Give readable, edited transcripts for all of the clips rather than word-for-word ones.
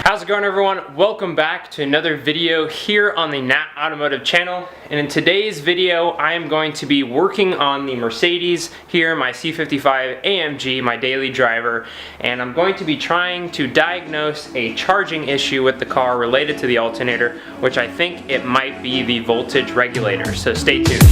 How's it going, everyone? Welcome back to another video here on the Nat Automotive channel. And in today's video, I am going to be working on the Mercedes here, my C55 AMG, my daily driver. And I'm going to be trying to diagnose a charging issue with the car related to the alternator, which I think it might be the voltage regulator. So stay tuned.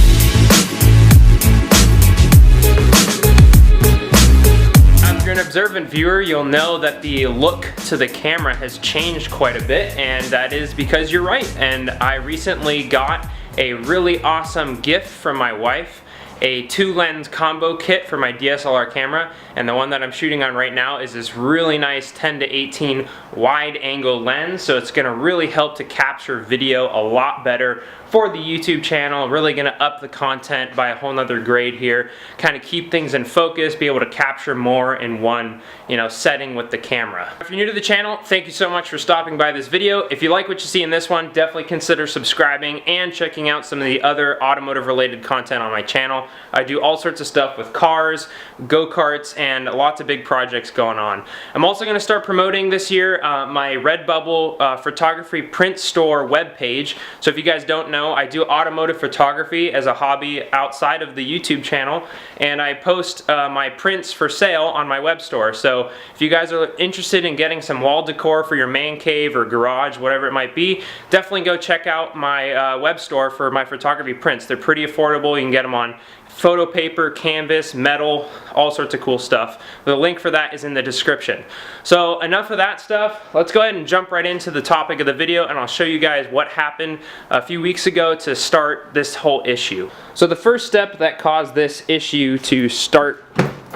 If you're an observant viewer, you'll know that the look to the camera has changed quite a bit, and that is because you're right. And I recently got a really awesome gift from my wife, a 2-lens combo kit for my DSLR camera, and the one that I'm shooting on right now is this really nice 10 to 18 wide angle lens, so it's going to really help to capture video a lot better for the YouTube channel. Really going to up the content by a whole nother grade here, kind of keep things in focus, be able to capture more in one setting with the camera. If you're new to the channel, thank you so much for stopping by this video. If you like what you see in this one, definitely consider subscribing and checking out some of the other automotive related content on my channel. I do all sorts of stuff with cars, go-karts, and lots of big projects going on. I'm also going to start promoting this year my Redbubble photography print store webpage. So if you guys don't know, I do automotive photography as a hobby outside of the YouTube channel, and I post my prints for sale on my web store. So if you guys are interested in getting some wall decor for your man cave or garage, whatever it might be, definitely go check out my web store for my photography prints. They're pretty affordable. You can get them on photo paper, canvas, metal, all sorts of cool stuff. The link for that is in the description. So enough of that stuff. Let's go ahead and jump right into the topic of the video, and I'll show you guys what happened a few weeks ago to start this whole issue. So the first step that caused this issue to start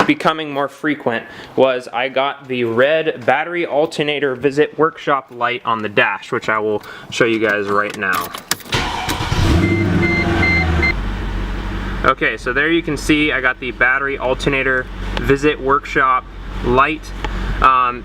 becoming more frequent was I got the red battery alternator visit workshop light on the dash, which I will show you guys right now. Okay, so there you can see I got the battery alternator visit workshop light.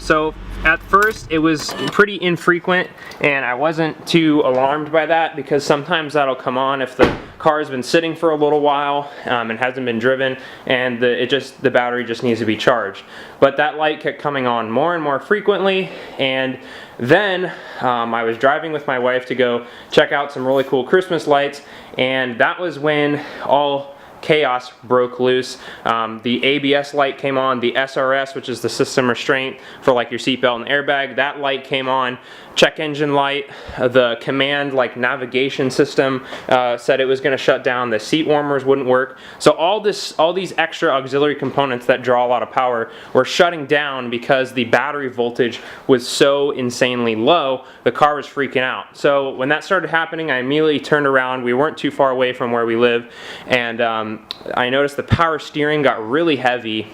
So at first it was pretty infrequent, and I wasn't too alarmed by that because sometimes that'll come on if the car has been sitting for a little while and hasn't been driven, and the battery just needs to be charged. But that light kept coming on more and more frequently, and then I was driving with my wife to go check out some really cool Christmas lights, and that was when all chaos broke loose. The ABS light came on, the SRS, which is the system restraint for like your seatbelt and airbag, that light came on. Check engine light, the command like navigation system said it was going to shut down, the seat warmers wouldn't work. So all these extra auxiliary components that draw a lot of power were shutting down because the battery voltage was so insanely low, the car was freaking out. So when that started happening, I immediately turned around. We weren't too far away from where we live, and I noticed the power steering got really heavy,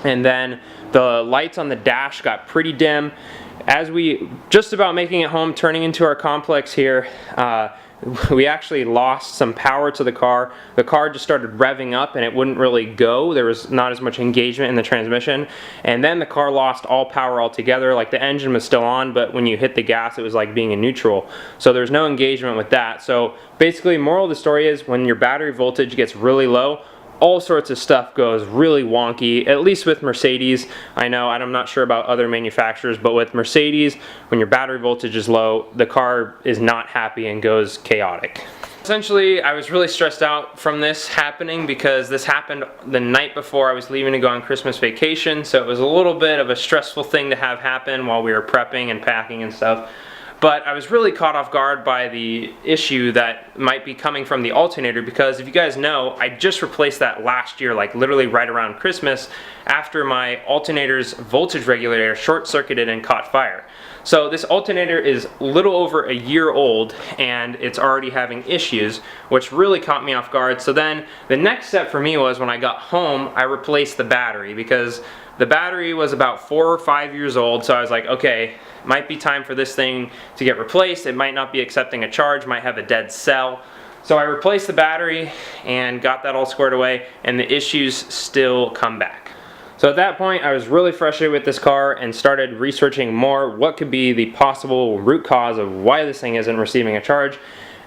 and then the lights on the dash got pretty dim. As we just about making it home, turning into our complex here, we actually lost some power to the car. The car just started revving up and it wouldn't really go. There was not as much engagement in the transmission, and then the car lost all power altogether. Like the engine was still on, but when you hit the gas it was like being in neutral, so there's no engagement with that. So basically, moral of the story is when your battery voltage gets really low, all sorts of stuff goes really wonky, at least with Mercedes. I know, I'm not sure about other manufacturers, but with Mercedes, when your battery voltage is low, the car is not happy and goes chaotic. Essentially, I was really stressed out from this happening because this happened the night before I was leaving to go on Christmas vacation, so it was a little bit of a stressful thing to have happen while we were prepping and packing and stuff. But I was really caught off guard by the issue that might be coming from the alternator, because if you guys know, I just replaced that last year, like literally right around Christmas, after my alternator's voltage regulator short-circuited and caught fire. So this alternator is a little over a year old and it's already having issues, which really caught me off guard. So then the next step for me was when I got home, I replaced the battery, because the battery was about 4 or 5 years old. So I was like, okay, might be time for this thing to get replaced. It might not be accepting a charge, might have a dead cell. So I replaced the battery and got that all squared away, and the issues still come back. So at that point, I was really frustrated with this car and started researching more what could be the possible root cause of why this thing isn't receiving a charge.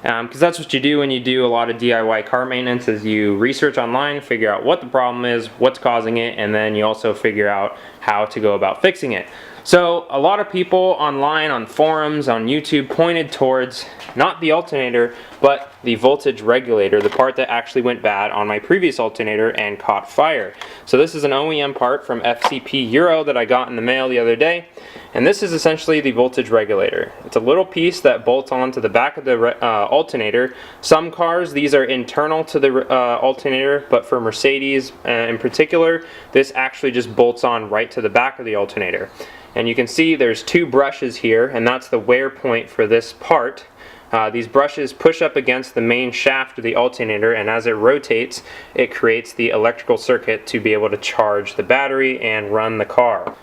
Because that's what you do when you do a lot of DIY car maintenance, is you research online, figure out what the problem is, what's causing it, and then you also figure out how to go about fixing it. So a lot of people online, on forums, on YouTube, pointed towards not the alternator, but the voltage regulator, the part that actually went bad on my previous alternator and caught fire. So this is an OEM part from FCP Euro that I got in the mail the other day, and this is essentially the voltage regulator. It's a little piece that bolts onto the back of the alternator. Some cars, these are internal to the alternator, but for Mercedes in particular, this actually just bolts on right to the back of the alternator. And you can see there's two brushes here, and that's the wear point for this part. These brushes push up against the main shaft of the alternator, and as it rotates, it creates the electrical circuit to be able to charge the battery and run the car.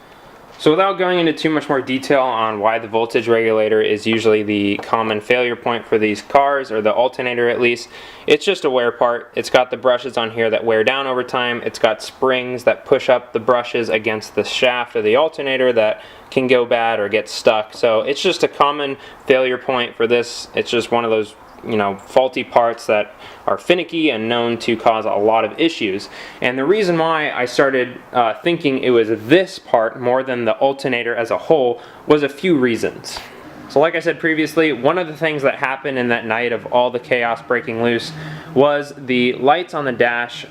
So without going into too much more detail on why the voltage regulator is usually the common failure point for these cars, or the alternator at least, it's just a wear part. It's got the brushes on here that wear down over time. It's got springs that push up the brushes against the shaft of the alternator that can go bad or get stuck. So it's just a common failure point for this. It's just one of those, you know, faulty parts that are finicky and known to cause a lot of issues. And the reason why I started thinking it was this part more than the alternator as a whole was a few reasons. So like I said previously, one of the things that happened in that night of all the chaos breaking loose was the lights on the dash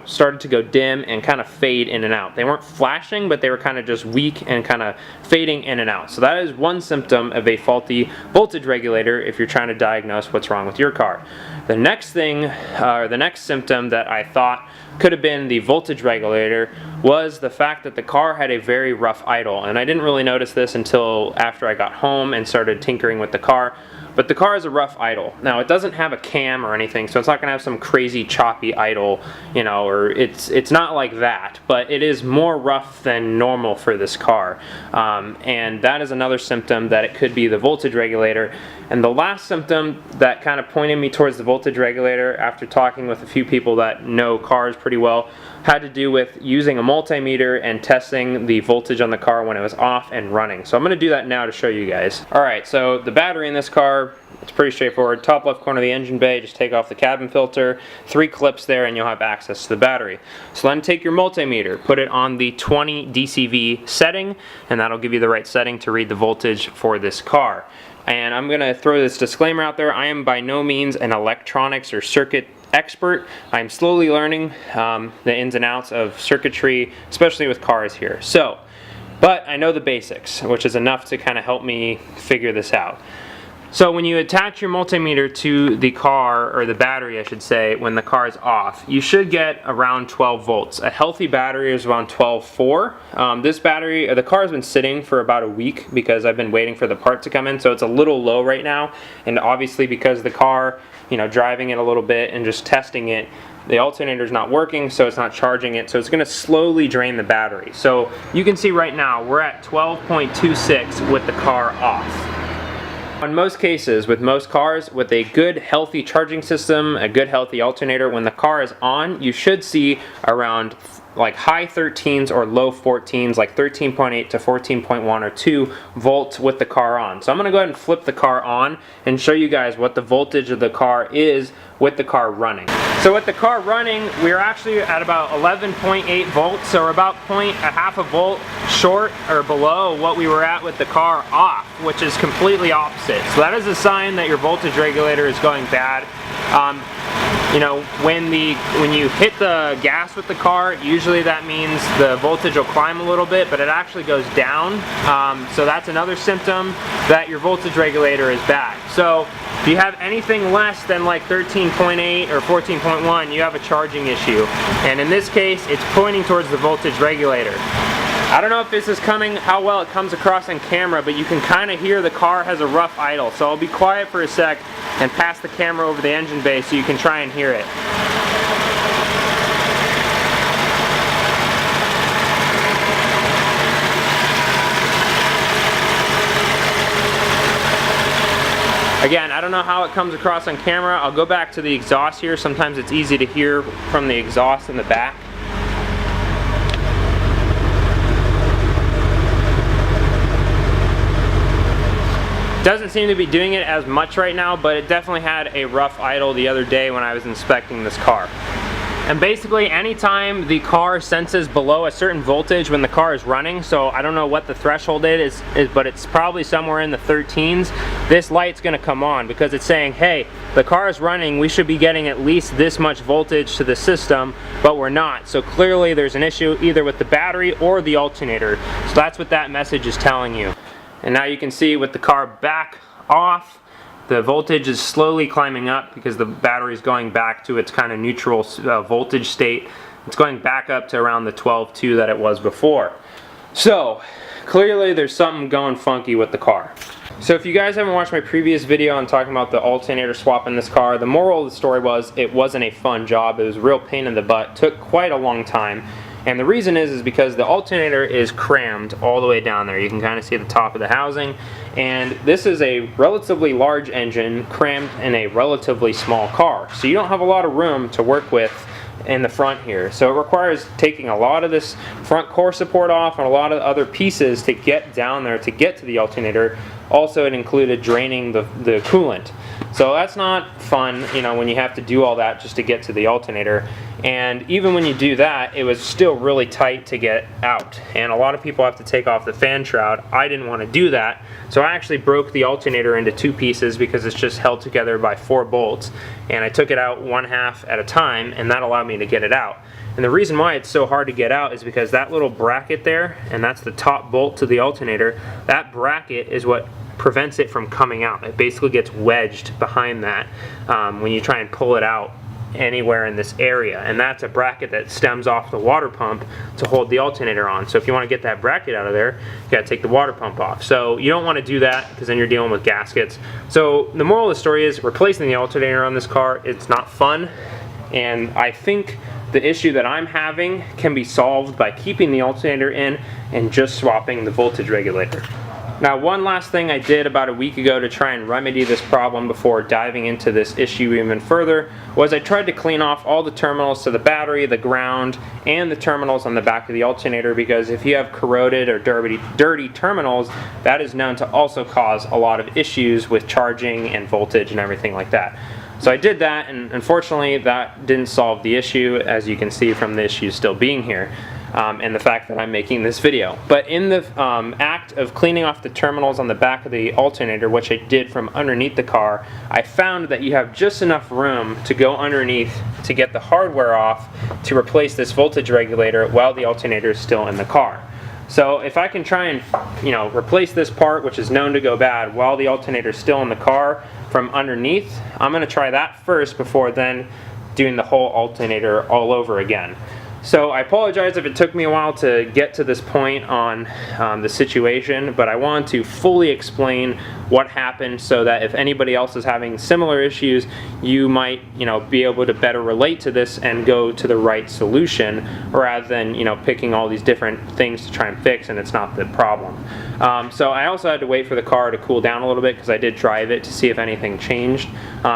started to go dim and kind of fade in and out. They weren't flashing, but they were kind of just weak and kind of fading in and out. So that is one symptom of a faulty voltage regulator if you're trying to diagnose what's wrong with your car. The next thing, or the next symptom that I thought could have been the voltage regulator was the fact that the car had a very rough idle. And I didn't really notice this until after I got home and started tinkering with the car. But the car is a rough idle. Now, it doesn't have a cam or anything, so it's not gonna have some crazy choppy idle, you know, or it's not like that, but it is more rough than normal for this car. And that is another symptom that it could be the voltage regulator. And the last symptom that kind of pointed me towards the voltage regulator, after talking with a few people that know cars pretty well, had to do with using a multimeter and testing the voltage on the car when it was off and running. So I'm going to do that now to show you guys. Alright, so the battery in this car, it's pretty straightforward. Top left corner of the engine bay, just take off the cabin filter, 3 clips there, and you'll have access to the battery. So then take your multimeter, put it on the 20 DCV setting, and that'll give you the right setting to read the voltage for this car. And I'm going to throw this disclaimer out there. I am by no means an electronics or circuit expert. I'm slowly learning the ins and outs of circuitry, especially with cars here. So, but I know the basics, which is enough to kind of help me figure this out. So when you attach your multimeter to the car, or the battery I should say, when the car is off, you should get around 12 volts. A healthy battery is around 12.4. This battery, the car has been sitting for about a week because I've been waiting for the part to come in, so it's a little low right now. And obviously because the car, you know, driving it a little bit and just testing it, the alternator is not working, so it's not charging it, so it's going to slowly drain the battery. So you can see right now we're at 12.26 with the car off. In most cases, with most cars, with a good healthy charging system, a good healthy alternator, when the car is on, you should see around like high 13s or low 14s, like 13.8 to 14.1 or 2 volts with the car on. So I'm going to go ahead and flip the car on and show you guys what the voltage of the car is with the car running. So with the car running, we're actually at about 11.8 volts, so we're about half a volt short or below what we were at with the car off, which is completely opposite. So that is a sign that your voltage regulator is going bad. You know, when you hit the gas with the car, usually that means the voltage will climb a little bit, but it actually goes down. So that's another symptom that your voltage regulator is bad. So if you have anything less than like 13.8 or 14.1, you have a charging issue. And in this case, it's pointing towards the voltage regulator. I don't know if this is coming, how well it comes across on camera, but you can kind of hear the car has a rough idle. So I'll be quiet for a sec and pass the camera over the engine bay so you can try and hear it. Again, I don't know how it comes across on camera. I'll go back to the exhaust here. Sometimes it's easy to hear from the exhaust in the back. Doesn't seem to be doing it as much right now, but it definitely had a rough idle the other day when I was inspecting this car. And basically anytime the car senses below a certain voltage when the car is running, so I don't know what the threshold is, but it's probably somewhere in the 13s, this light's gonna come on because it's saying, hey, the car is running, we should be getting at least this much voltage to the system, but we're not. So clearly there's an issue either with the battery or the alternator. So that's what that message is telling you. And now you can see with the car back off, the voltage is slowly climbing up because the battery is going back to its kind of neutral voltage state. It's going back up to around the 12.2 that it was before. So clearly there's something going funky with the car. So if you guys haven't watched my previous video on talking about the alternator swap in this car, the moral of the story was it wasn't a fun job. It was a real pain in the butt. Took quite a long time. And the reason is because the alternator is crammed all the way down there. You can kind of see the top of the housing. And this is a relatively large engine crammed in a relatively small car. So you don't have a lot of room to work with in the front here. So it requires taking a lot of this front core support off and a lot of other pieces to get down there to get to the alternator. Also, it included draining the coolant. So that's not fun, you know, when you have to do all that just to get to the alternator. And even when you do that, it was still really tight to get out. And a lot of people have to take off the fan shroud. I didn't want to do that. So I actually broke the alternator into 2 pieces because it's just held together by 4 bolts. And I took it out 1/2 at a time, and that allowed me to get it out. And the reason why it's so hard to get out is because that little bracket there, and that's the top bolt to the alternator, that bracket is what prevents it from coming out. It basically gets wedged behind that when you try and pull it out anywhere in this area, and that's a bracket that stems off the water pump to hold the alternator on. So if you want to get that bracket out of there, you got to take the water pump off. So you don't want to do that because then you're dealing with gaskets. So the moral of the story is replacing the alternator on this car, it's not fun, and I think the issue that I'm having can be solved by keeping the alternator in and just swapping the voltage regulator. Now, one last thing I did about a week ago to try and remedy this problem before diving into this issue even further was I tried to clean off all the terminals to the battery, the ground, and the terminals on the back of the alternator, because if you have corroded or dirty terminals, that is known to also cause a lot of issues with charging and voltage and everything like that. So I did that, and unfortunately that didn't solve the issue, as you can see from the issue still being here. And the fact that I'm making this video. But in the act of cleaning off the terminals on the back of the alternator, which I did from underneath the car, I found that you have just enough room to go underneath to get the hardware off to replace this voltage regulator while the alternator is still in the car. So if I can try and, you know, replace this part, which is known to go bad, while the alternator is still in the car from underneath, I'm going to try that first before then doing the whole alternator all over again. So I apologize if it took me a while to get to this point on the situation, but I want to fully explain what happened so that if anybody else is having similar issues, you might, you know, be able to better relate to this and go to the right solution, rather than, you know, picking all these different things to try and fix and it's not the problem. So I also had to wait for the car to cool down a little bit because I did drive it to see if anything changed.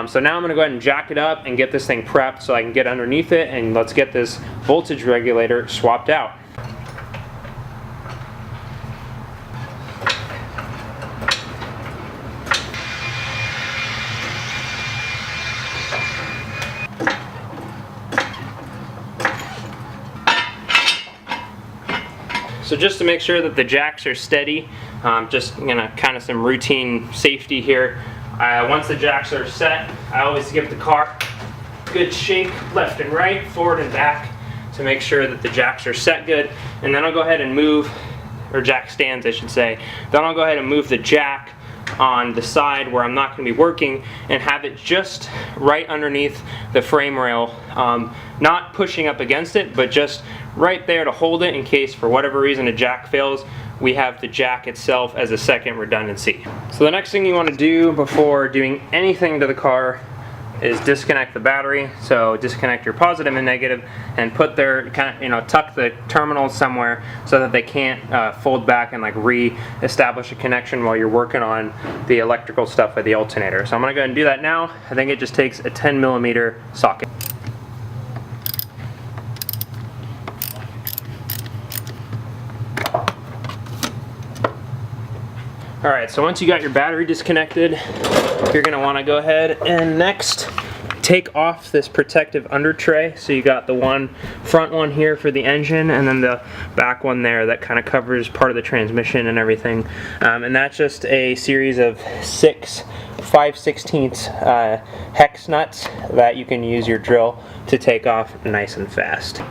So now I'm going to go ahead and jack it up and get this thing prepped so I can get underneath it, and let's get this voltage regulator swapped out. So just to make sure that the jacks are steady, just kind of some routine safety here. Once the jacks are set, I always give the car a good shake left and right, forward and back, to make sure that the jacks are set good. And then I'll go ahead and move, or jack stands I should say, then I'll go ahead and move the jack on the side where I'm not going to be working and have it just right underneath the frame rail, not pushing up against it, but just right there to hold it in case for whatever reason a jack fails. We have the jack itself as a second redundancy. So the next thing you want to do before doing anything to the car is disconnect the battery. So disconnect your positive and negative, and put their tuck the terminals somewhere so that they can't fold back and like re-establish a connection while you're working on the electrical stuff with the alternator. So I'm gonna go ahead and do that now. I think it just takes a 10mm socket. Alright, so once you got your battery disconnected, you're going to want to go ahead and next take off this protective under tray. So you got the front one here for the engine, and then the back one there that kind of covers part of the transmission and everything. And that's just a series of 6 5/16 hex nuts that you can use your drill to take off nice and fast.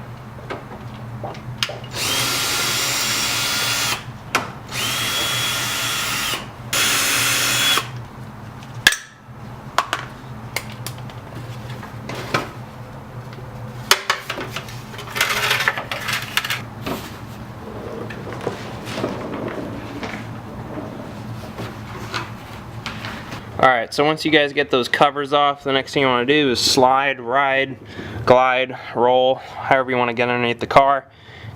Alright, so once you guys get those covers off, the next thing you want to do is slide, ride, glide, roll, however you want to get underneath the car,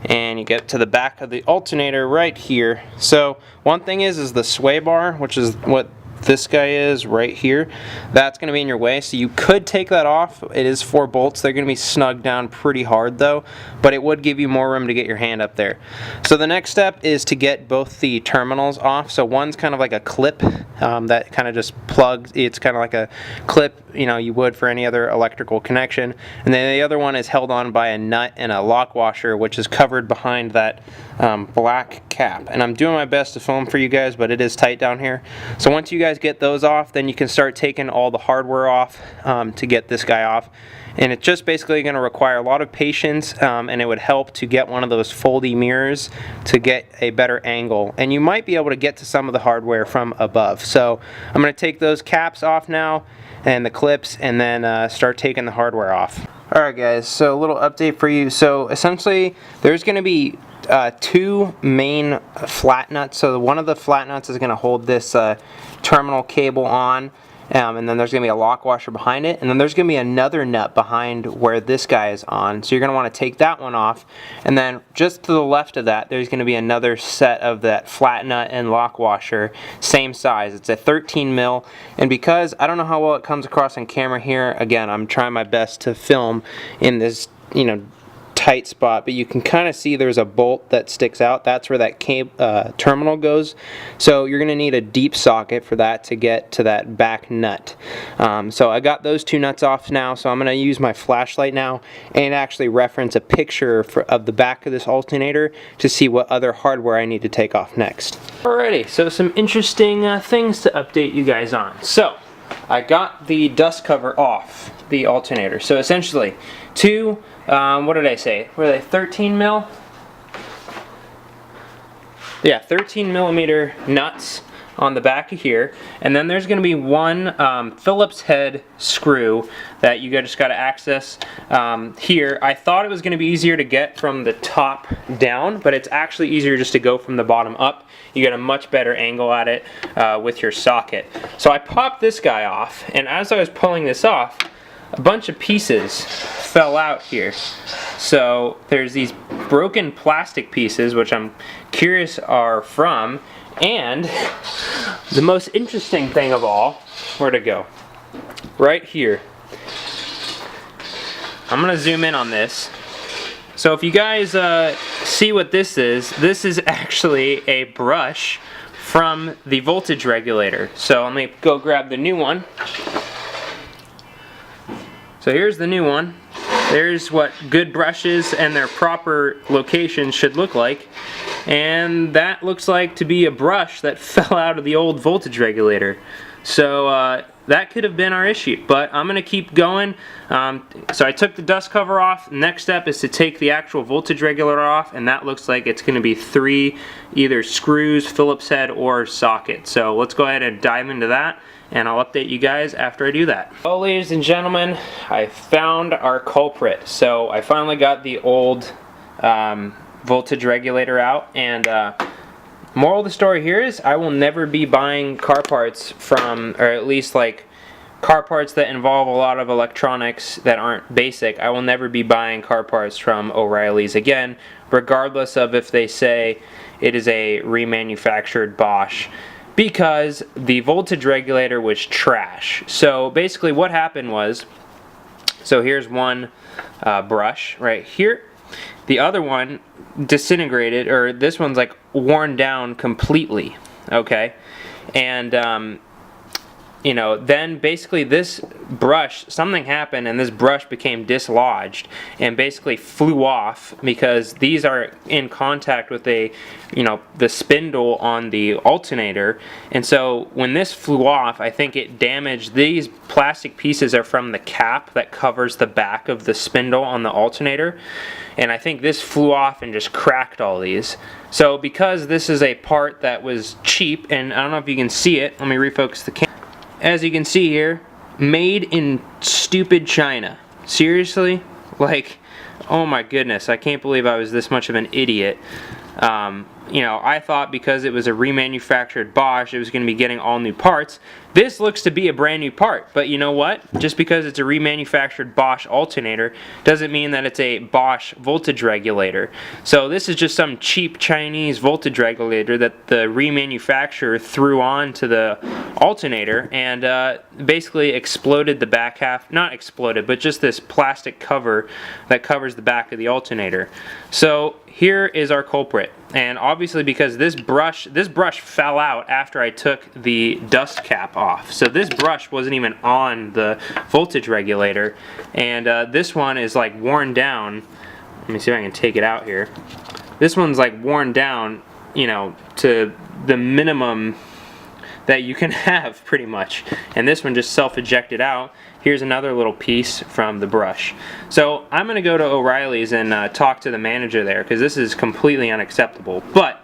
and you get to the back of the alternator right here. So one thing is the sway bar, which is what this guy is right here. That's going to be in your way, so you could take that off. It is 4 bolts. They're going to be snugged down pretty hard though, but it would give you more room to get your hand up there. So the next step is to get both the terminals off. So one's kind of like a clip that kind of just plugs. It's kind of like a clip, you know, you would for any other electrical connection, and then the other one is held on by a nut and a lock washer, which is covered behind that black cap. And I'm doing my best to film for you guys, but it is tight down here. So once you guys get those off, then you can start taking all the hardware off to get this guy off. And it's just basically going to require a lot of patience, and it would help to get one of those foldy mirrors to get a better angle. And you might be able to get to some of the hardware from above. So I'm going to take those caps off now and the clips, and then start taking the hardware off. Alright guys, so a little update for you. So essentially there's going to be 2 main flat nuts. So one of the flat nuts is going to hold this terminal cable on, and then there's going to be a lock washer behind it, and then there's going to be another nut behind where this guy is on. So you're going to want to take that one off, and then just to the left of that there's going to be another set of that flat nut and lock washer, same size. It's a 13 mil, and because I don't know how well it comes across on camera here, again I'm trying my best to film in this, you know, tight spot, but you can kind of see there's a bolt that sticks out. That's where that terminal goes. So you're going to need a deep socket for that to get to that back nut. So I got those 2 nuts off now, so I'm going to use my flashlight now and actually reference a picture of the back of this alternator to see what other hardware I need to take off next. Alrighty, so some interesting things to update you guys on. So I got the dust cover off the alternator. So essentially 2 what did I say? Were they 13 mil? Yeah, 13 millimeter nuts on the back of here, and then there's going to be one Phillips head screw that you just got to access here. I thought it was going to be easier to get from the top down, but it's actually easier just to go from the bottom up. You get a much better angle at it with your socket. So I popped this guy off, and as I was pulling this off, a bunch of pieces fell out here. So there's these broken plastic pieces, which I'm curious are from, and the most interesting thing of all, where'd it go? Right here. I'm gonna zoom in on this. So if you guys see what this is actually a brush from the voltage regulator. So let me go grab the new one. So here's the new one. There's what good brushes and their proper location should look like. And that looks like to be a brush that fell out of the old voltage regulator. So that could have been our issue, but I'm going to keep going. So I took the dust cover off. Next step is to take the actual voltage regulator off, and that looks like it's going to be 3 either screws, Phillips head, or socket. So let's go ahead and dive into that, and I'll update you guys after I do that. Well, ladies and gentlemen, I found our culprit. So I finally got the old voltage regulator out, and moral of the story here is I will never be buying car parts from, or at least like car parts that involve a lot of electronics that aren't basic. I will never be buying car parts from O'Reilly's again, regardless of if they say it is a remanufactured Bosch, because the voltage regulator was trash. So basically what happened was, so here's one brush right here. The other one disintegrated, or this one's like worn down completely. okay? And you know, then basically this brush, something happened and this brush became dislodged and basically flew off because these are in contact with the spindle on the alternator. And so when this flew off, I think it damaged, these plastic pieces are from the cap that covers the back of the spindle on the alternator. And I think this flew off and just cracked all these. So because this is a part that was cheap, and I don't know if you can see it, let me refocus the camera. As you can see here, made in stupid China. Seriously? Like, oh my goodness, I can't believe I was this much of an idiot. You know, I thought because it was a remanufactured Bosch, it was going to be getting all new parts. This looks to be a brand new part, but you know what? Just because it's a remanufactured Bosch alternator doesn't mean that it's a Bosch voltage regulator. So this is just some cheap Chinese voltage regulator that the remanufacturer threw on to the alternator and basically exploded the back half. Not exploded, but just this plastic cover that covers the back of the alternator. So here is our culprit, and obviously because this brush fell out after I took the dust cap off. So this brush wasn't even on the voltage regulator, and this one is like worn down. Let me see if I can take it out here. This one's like worn down, you know, to the minimum that you can have pretty much, and this one just self-ejected out. Here's another little piece from the brush. So I'm going to go to O'Reilly's and talk to the manager there because this is completely unacceptable. But,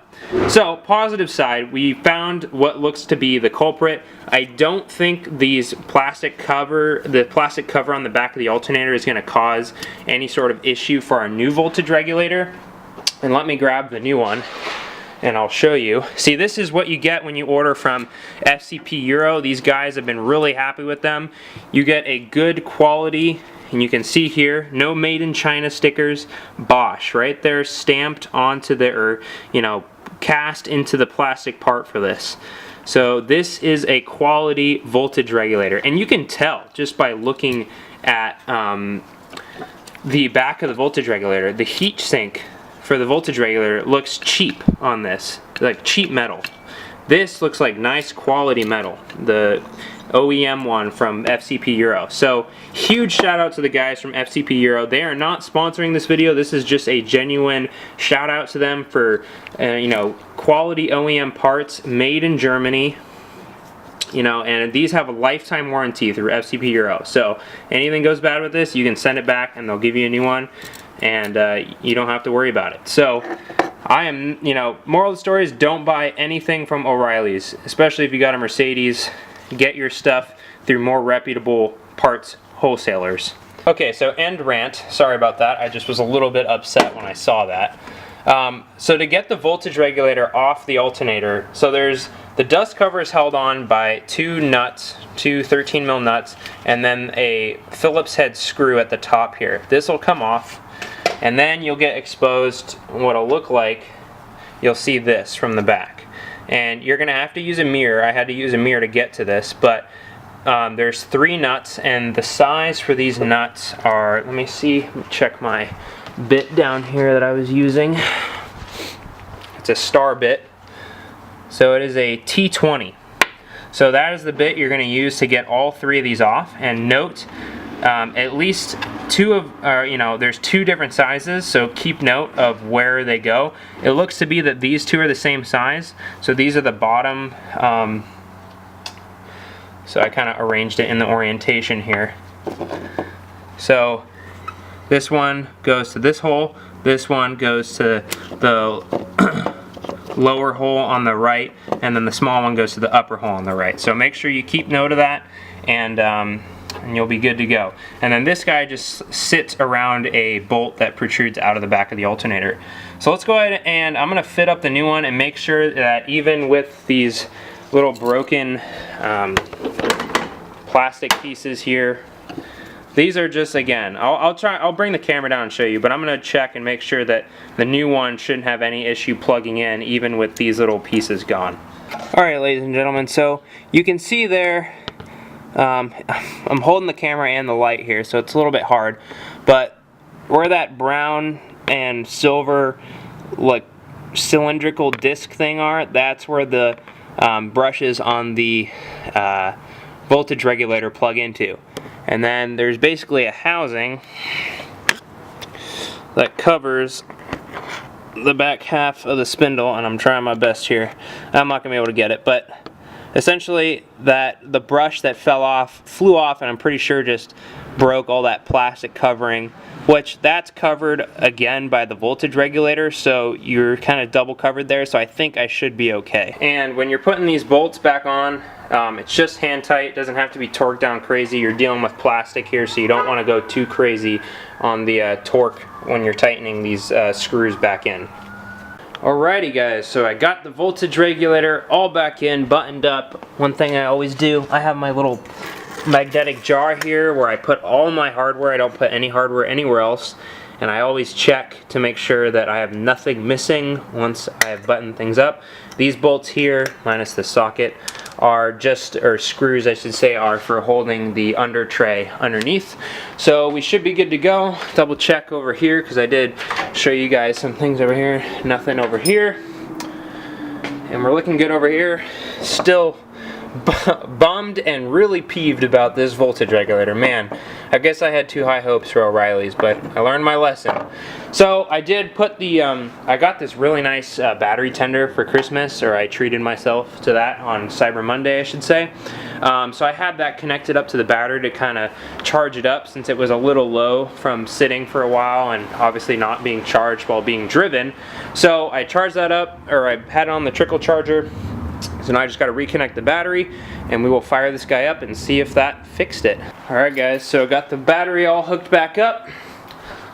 so positive side, we found what looks to be the culprit. I don't think the plastic cover on the back of the alternator is going to cause any sort of issue for our new voltage regulator. And let me grab the new one and I'll show you. See, this is what you get when you order from FCP Euro. These guys have been really happy with them. You get a good quality, and you can see here, no made in China stickers, Bosch, right there stamped onto the, or, you know, cast into the plastic part for this. So this is a quality voltage regulator, and you can tell just by looking at the back of the voltage regulator. The heat sink for the voltage regulator looks cheap on this, like cheap metal. This looks like nice quality metal, the OEM one from FCP Euro. So huge shout out to the guys from FCP Euro. They are not sponsoring this video. This is just a genuine shout out to them for you know, quality OEM parts made in Germany. You know, and these have a lifetime warranty through FCP Euro. So anything goes bad with this, you can send it back and they'll give you a new one, and you don't have to worry about it. So I am, you know, moral of the story is don't buy anything from O'Reilly's, especially if you got a Mercedes. Get your stuff through more reputable parts wholesalers. Okay, so end rant. Sorry about that. I just was a little bit upset when I saw that. So to get the voltage regulator off the alternator, so there's the dust cover is held on by two nuts, two 13 mil nuts, and then a Phillips head screw at the top here. This will come off, and then you'll get exposed what'll look like, you'll see this from the back. And you're gonna have to use a mirror. I had to use a mirror to get to this, but there's 3 nuts, and the size for these nuts are, let me see, check my bit down here that I was using. It's a star bit, so it is a T20. So that is the bit you're going to use to get all 3 of these off. And note, at least 2 of, you know, there's 2 different sizes, so keep note of where they go. It looks to be that these 2 are the same size, so these are the bottom. So I kind of arranged it in the orientation here. So this one goes to this hole, this one goes to the lower hole on the right, and then the small one goes to the upper hole on the right. So make sure you keep note of that, and you'll be good to go. And then this guy just sits around a bolt that protrudes out of the back of the alternator. So let's go ahead and I'm going to fit up the new one and make sure that even with these little broken plastic pieces here, these are just, again, I'll bring the camera down and show you, but I'm going to check and make sure that the new one shouldn't have any issue plugging in, even with these little pieces gone. Alright, ladies and gentlemen, so you can see there, I'm holding the camera and the light here, so it's a little bit hard, but where that brown and silver, like, cylindrical disc thing are, that's where the brushes on the voltage regulator plug into. And then there's basically a housing that covers the back half of the spindle, and I'm trying my best here. I'm not gonna be able to get it, but essentially the brush that flew off, and I'm pretty sure just broke all that plastic covering, which that's covered again by the voltage regulator, so you're kind of double covered there, so I think I should be okay. And when you're putting these bolts back on, it's just hand tight. It doesn't have to be torqued down crazy. You're dealing with plastic here, so you don't want to go too crazy on the torque when you're tightening these screws back in. Alrighty guys, so I got the voltage regulator all back in, buttoned up. One thing I always do, I have my little magnetic jar here where I put all my hardware. I don't put any hardware anywhere else, and I always check to make sure that I have nothing missing once I have buttoned things up. These bolts here, minus the socket, are just, or screws I should say, are for holding the under tray underneath. So we should be good to go. Double check over here because I did show you guys some things over here. Nothing over here, and we're looking good over here. Still bummed and really peeved about this voltage regulator. Man, I guess I had too high hopes for O'Reilly's, but I learned my lesson. So I did put the, I got this really nice battery tender for Christmas, or I treated myself to that on Cyber Monday, I should say. So I had that connected up to the battery to kind of charge it up, since it was a little low from sitting for a while and obviously not being charged while being driven. So I charged that up, or I had it on the trickle charger. So now I just got to reconnect the battery, and we will fire this guy up and see if that fixed it. Alright guys, so got the battery all hooked back up.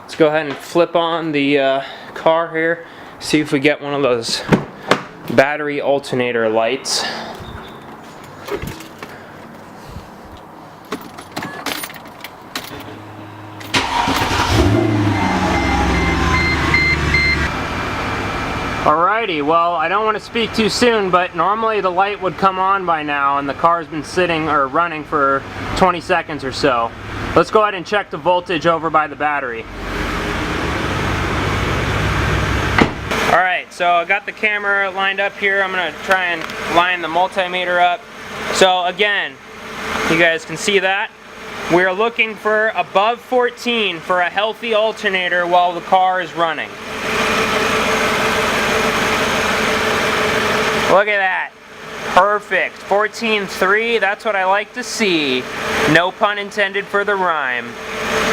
Let's go ahead and flip on the car here, see if we get one of those battery alternator lights. Alrighty, well, I don't want to speak too soon, but normally the light would come on by now, and the car's been sitting or running for 20 seconds or so. Let's go ahead and check the voltage over by the battery. Alright, so I got the camera lined up here. I'm going to try and line the multimeter up. So again, you guys can see that. We're looking for above 14 for a healthy alternator while the car is running. Look at that. Perfect. 14.3, that's what I like to see. No pun intended for the rhyme.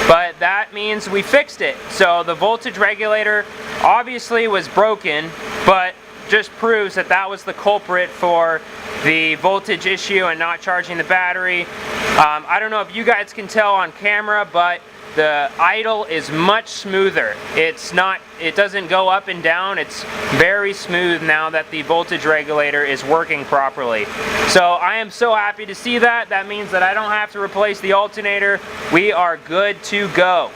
But that means we fixed it. So the voltage regulator obviously was broken, but just proves that that was the culprit for the voltage issue and not charging the battery. I don't know if you guys can tell on camera, but the idle is much smoother. It doesn't go up and down. It's very smooth now that the voltage regulator is working properly. So I am so happy to see that. That means that I don't have to replace the alternator. We are good to go.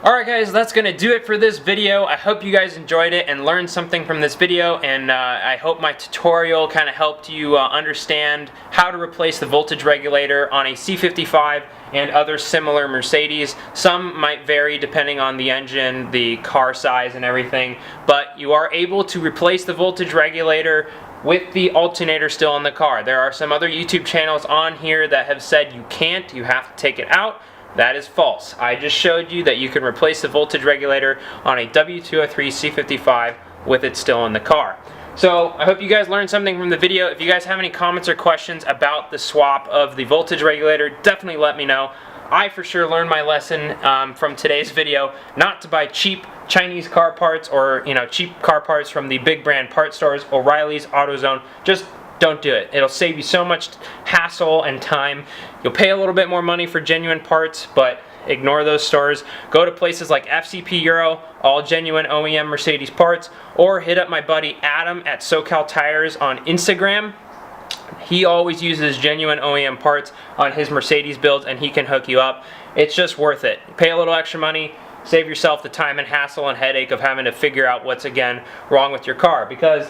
Alright guys, that's going to do it for this video. I hope you guys enjoyed it and learned something from this video, and I hope my tutorial kind of helped you understand how to replace the voltage regulator on a C55 and other similar Mercedes. Some might vary depending on the engine, the car size and everything, but you are able to replace the voltage regulator with the alternator still in the car. There are some other YouTube channels on here that have said you can't, you have to take it out. That is false. I just showed you that you can replace the voltage regulator on a W203 C55 with it still in the car. So I hope you guys learned something from the video. If you guys have any comments or questions about the swap of the voltage regulator, definitely let me know. I for sure learned my lesson from today's video, not to buy cheap Chinese car parts or cheap car parts from the big brand part stores, O'Reilly's, AutoZone. Just don't do it. It'll save you so much hassle and time. You'll pay a little bit more money for genuine parts, but ignore those stores. Go to places like FCP Euro, all genuine OEM Mercedes parts, or hit up my buddy Adam at SoCal Tires on Instagram. He always uses genuine OEM parts on his Mercedes builds, and he can hook you up. It's just worth it. Pay a little extra money, save yourself the time and hassle and headache of having to figure out what's again wrong with your car, because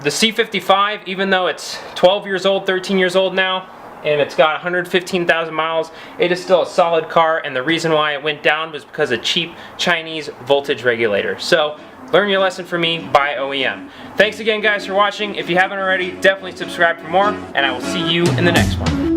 the C55, even though it's 12 years old, 13 years old now, and it's got 115,000 miles, it is still a solid car, and the reason why it went down was because of cheap Chinese voltage regulator. So Learn your lesson from me, buy OEM. Thanks again guys for watching. If you haven't already, definitely subscribe for more, and I will see you in the next one.